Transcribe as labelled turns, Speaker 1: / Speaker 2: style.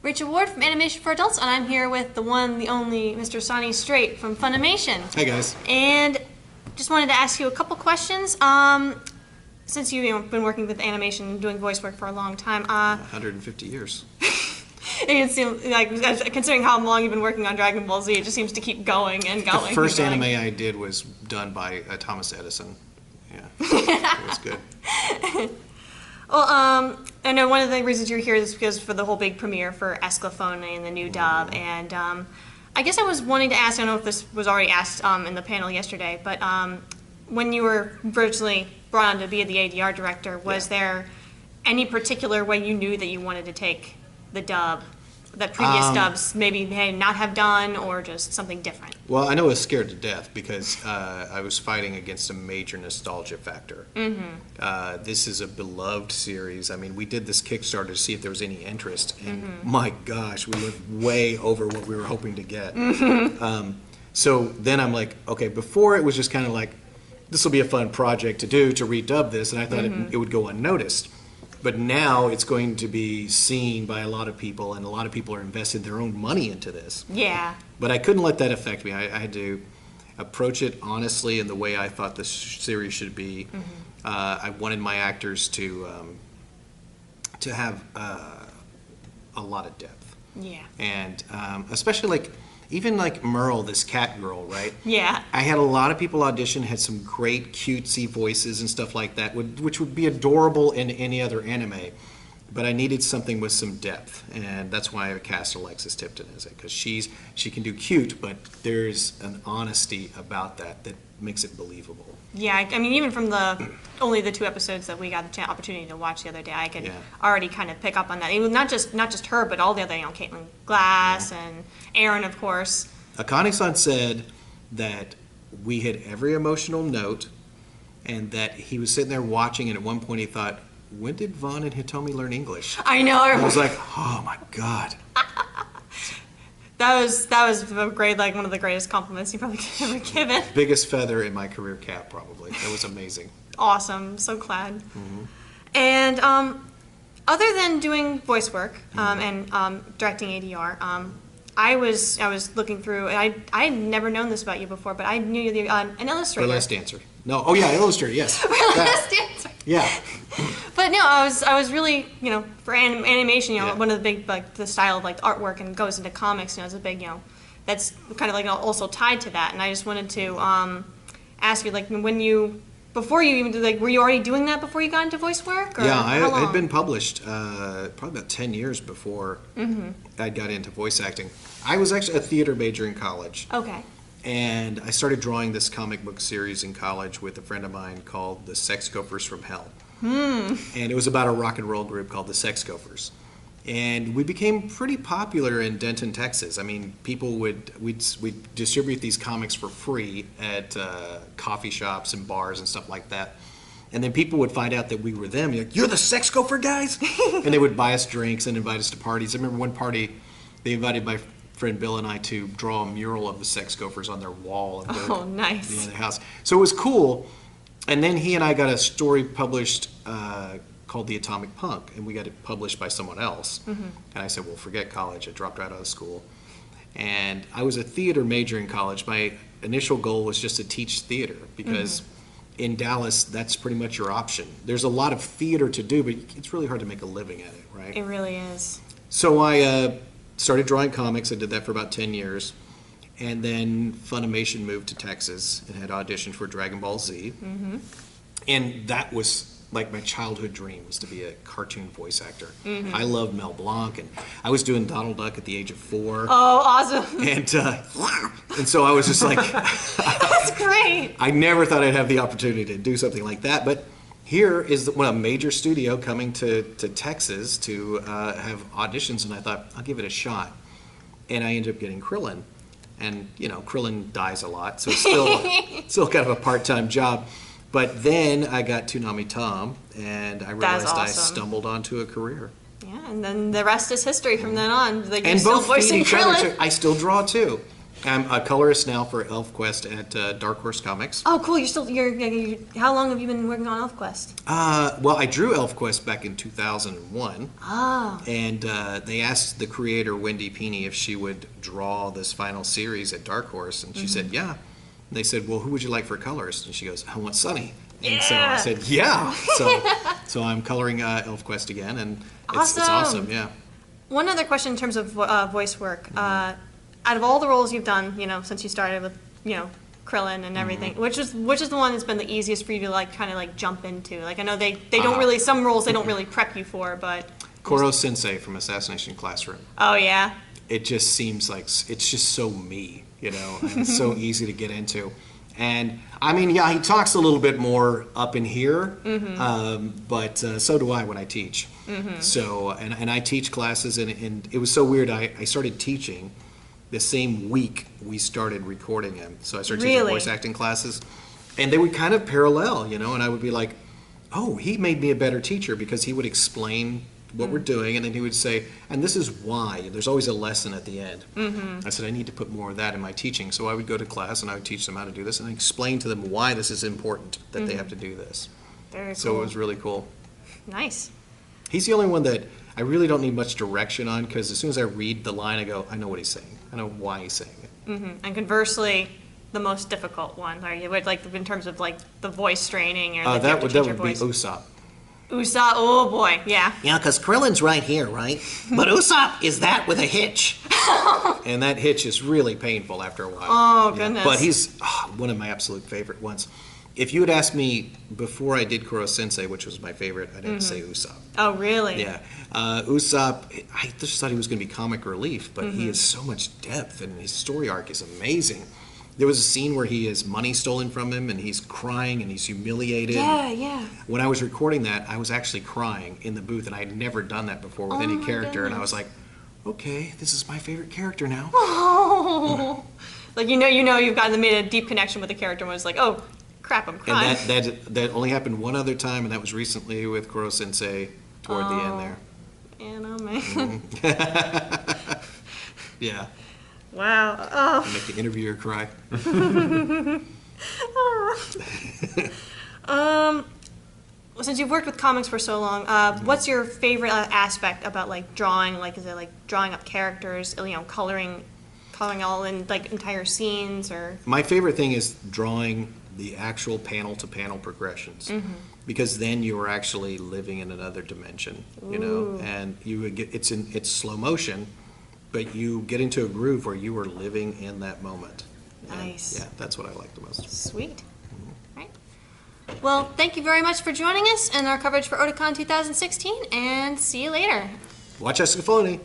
Speaker 1: Rachael Ward from Animation for Adults, and I'm here with the one, the only Mr. Sonny Strait from Funimation.
Speaker 2: Hey guys.
Speaker 1: And just wanted to ask you a couple questions. Since you've been working with animation and doing voice work for a long time,
Speaker 2: 150 years.
Speaker 1: It seems like, considering how long you've been working on Dragon Ball Z, it just seems to keep going and going.
Speaker 2: The first
Speaker 1: and going.
Speaker 2: anime I did was done by Thomas Edison. Yeah, it was good.
Speaker 1: Well, I know one of the reasons you're here is because for the whole big premiere for Escaflowne and the new dub, and I guess I was wanting to ask, I don't know if this was already asked in the panel yesterday, but when you were virtually brought on to be the ADR director, was there any particular way you knew that you wanted to take the dub that previous dubs maybe may not have done, or just something different?
Speaker 2: Well, I know I was scared to death because I was fighting against a major nostalgia factor. Mm-hmm. This is a beloved series. I mean, we did this Kickstarter to see if there was any interest, and my gosh, we went way over what we were hoping to get. So then I'm like, okay, before it was just kind of like, this will be a fun project to do, to redub this, and I thought it would go unnoticed. But now it's going to be seen by a lot of people, and a lot of people are investing their own money into this.
Speaker 1: Yeah.
Speaker 2: But I couldn't let that affect me. I had to approach it honestly in the way I thought this series should be. I wanted my actors to have a lot of depth.
Speaker 1: Yeah.
Speaker 2: And especially even like Merle, this cat girl, right?
Speaker 1: Yeah.
Speaker 2: I had a lot of people audition, had some great cutesy voices and stuff like that, which would be adorable in any other anime. But I needed something with some depth, and that's why I cast Alexis Tipton as it, because she can do cute, but there's an honesty about that makes it believable.
Speaker 1: Yeah, I mean, even from only the 2 episodes that we got the opportunity to watch the other day, I could already kind of pick up on that. Even not just her, but all the other, Caitlin Glass and Aaron, of course.
Speaker 2: Akane-san said that we hit every emotional note, and that he was sitting there watching, and at one point he thought, when did Vaughn and Hitomi learn English?
Speaker 1: I know.
Speaker 2: I was like, oh my god.
Speaker 1: That was a great, one of the greatest compliments you probably could ever given.
Speaker 2: Biggest feather in my career cap, probably. That was amazing.
Speaker 1: Awesome. So glad. And other than doing voice work and directing ADR, I was looking through, and I had never known this about you before, but I knew you an illustrator.
Speaker 2: Burlesque dancer. No. Oh yeah, illustrator. Yes.
Speaker 1: Burlesque dancer.
Speaker 2: Yeah.
Speaker 1: But no, I was really, for animation, one of the big, the style of artwork and goes into comics, is a big, that's kind of also tied to that. And I just wanted to ask you, before you even did, were you already doing that before you got into voice work? Or
Speaker 2: yeah, I had been published probably about 10 years before I got into voice acting. I was actually a theater major in college.
Speaker 1: Okay.
Speaker 2: And I started drawing this comic book series in college with a friend of mine called The Sex Gophers from Hell. And it was about a rock and roll group called the Sex Gophers. And we became pretty popular in Denton, Texas. I mean, we'd distribute these comics for free at coffee shops and bars and stuff like that. And then people would find out that we were them. You're the Sex Gopher guys? And they would buy us drinks and invite us to parties. I remember one party, they invited my friend Bill and I to draw a mural of the Sex Gophers on their wall in the house. So it was cool. And then he and I got a story published called The Atomic Punk, and we got it published by someone else. And I said, well, forget college. I dropped right out of school. And I was a theater major in college. My initial goal was just to teach theater, because in Dallas, that's pretty much your option. There's a lot of theater to do, but it's really hard to make a living at it, right?
Speaker 1: It really is.
Speaker 2: So I started drawing comics. I did that for about 10 years. And then Funimation moved to Texas and had auditioned for Dragon Ball Z. And that was like my childhood dream, was to be a cartoon voice actor. I loved Mel Blanc, and I was doing Donald Duck at the age of 4.
Speaker 1: Oh, awesome.
Speaker 2: And so I was just like...
Speaker 1: That's great.
Speaker 2: I never thought I'd have the opportunity to do something like that, but here is a major studio coming to Texas to have auditions, and I thought, I'll give it a shot. And I ended up getting Krillin. And, Krillin dies a lot, so it's still kind of a part-time job. But then I got Toonami Tom, and I realized I stumbled onto a career.
Speaker 1: Yeah, and then the rest is history from then on.
Speaker 2: And both feed each other. I still draw, too. I'm a colorist now for ElfQuest at Dark Horse Comics.
Speaker 1: Oh, cool. You're how long have you been working on ElfQuest?
Speaker 2: Well, I drew ElfQuest back in 2001.
Speaker 1: Ah.
Speaker 2: And they asked the creator, Wendy Peeney, if she would draw this final series at Dark Horse. And she said, yeah. And they said, well, who would you like for a colorist? And she goes, I want Sonny. And so I said, yeah. So I'm coloring ElfQuest again, and it's awesome, yeah.
Speaker 1: One other question in terms of voice work. Out of all the roles you've done, since you started with, Krillin and everything, which is the one that's been the easiest for you to kind of jump into? Like, I know they don't really, some roles they don't really prep you for, but.
Speaker 2: Koro Sensei from Assassination Classroom.
Speaker 1: Oh, yeah?
Speaker 2: It just seems like, it's just so me, and it's so easy to get into. And, I mean, yeah, he talks a little bit more up in here, but so do I when I teach. So, and I teach classes, and it was so weird. I started teaching the same week we started recording him. So I started teaching voice acting classes, and they would kind of parallel, and I would be like, oh, he made me a better teacher because he would explain what we're doing, and then he would say, and this is why. There's always a lesson at the end. I said, I need to put more of that in my teaching. So I would go to class, and I would teach them how to do this, and explain to them why this is important, that they have to do this.
Speaker 1: Very cool.
Speaker 2: So it was really cool.
Speaker 1: Nice.
Speaker 2: He's the only one that I really don't need much direction on, because as soon as I read the line, I go, I know what he's saying. I know why he's saying it.
Speaker 1: And conversely, the most difficult one, are you in terms of the voice training, or
Speaker 2: that would be Usopp.
Speaker 1: Usopp, oh boy, yeah.
Speaker 3: Yeah, because Krillin's right here, right? But Usopp is that with a hitch.
Speaker 2: And that hitch is really painful after a while.
Speaker 1: Oh, goodness.
Speaker 2: But he's one of my absolute favorite ones. If you had asked me before I did Koro Sensei, which was my favorite, I'd have to say Usopp.
Speaker 1: Oh, really?
Speaker 2: Yeah. Usopp, I just thought he was going to be comic relief, but he has so much depth, and his story arc is amazing. There was a scene where he has money stolen from him, and he's crying, and he's humiliated.
Speaker 1: Yeah, yeah.
Speaker 2: When I was recording that, I was actually crying in the booth, and I had never done that before with any character, and I was like, okay, this is my favorite character now.
Speaker 1: Oh. You've gotten made a deep connection with the character, and was like, oh, crap, I'm crying.
Speaker 2: And that only happened one other time, and that was recently with Koro Sensei toward the end there.
Speaker 1: Man.
Speaker 2: Yeah.
Speaker 1: Wow. Oh.
Speaker 2: You make the interviewer cry.
Speaker 1: Since you've worked with comics for so long, what's your favorite aspect about drawing? Is it drawing up characters, coloring all in entire scenes, or?
Speaker 2: My favorite thing is drawing the actual panel-to-panel progressions, because then you are actually living in another dimension, and you would get it's slow motion, but you get into a groove where you are living in that moment.
Speaker 1: Nice.
Speaker 2: And, yeah, that's what I like the most.
Speaker 1: Sweet. Right. Well, thank you very much for joining us in our coverage for Otakon 2016, and see you later.
Speaker 2: Watch Escaflowne.